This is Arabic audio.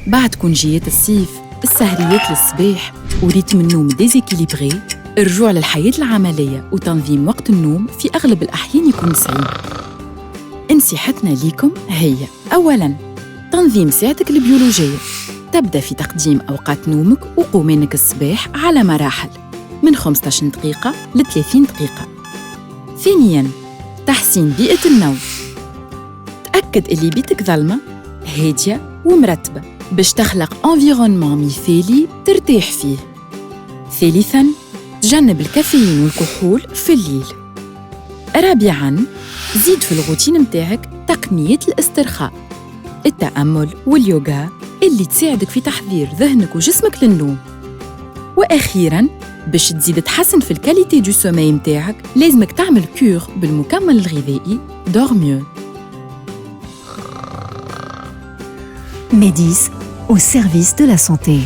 بعد كونجيات الصيف، السهريات للصباح وريتم النوم ديزيكيليبري، الرجوع للحياة العملية وتنظيم وقت النوم في أغلب الأحيان يكون صعيب. نصيحتنا ليكم هي: أولاً، تنظيم ساعتك البيولوجية. تبدأ في تقديم أوقات نومك وقومانك الصباح على مراحل من 15 دقيقة ل 30 دقيقة. ثانياً، تحسين بيئة النوم. تأكد اللي بيتك ظلمة، هادية ومرتبة باش تخلق انفيرونمون مثالي ترتاح فيه. ثالثاً، تجنب الكافيين والكحول في الليل. رابعاً، زيد في الروتين متاعك تقنيات الاسترخاء، التأمل واليوغا اللي تساعدك في تحضير ذهنك وجسمك للنوم. وأخيراً، باش تزيد تحسن في الكاليتي دو سوماي متاعك، لازمك تعمل كور بالمكمل الغذائي دورميو. Médis, au service de la santé.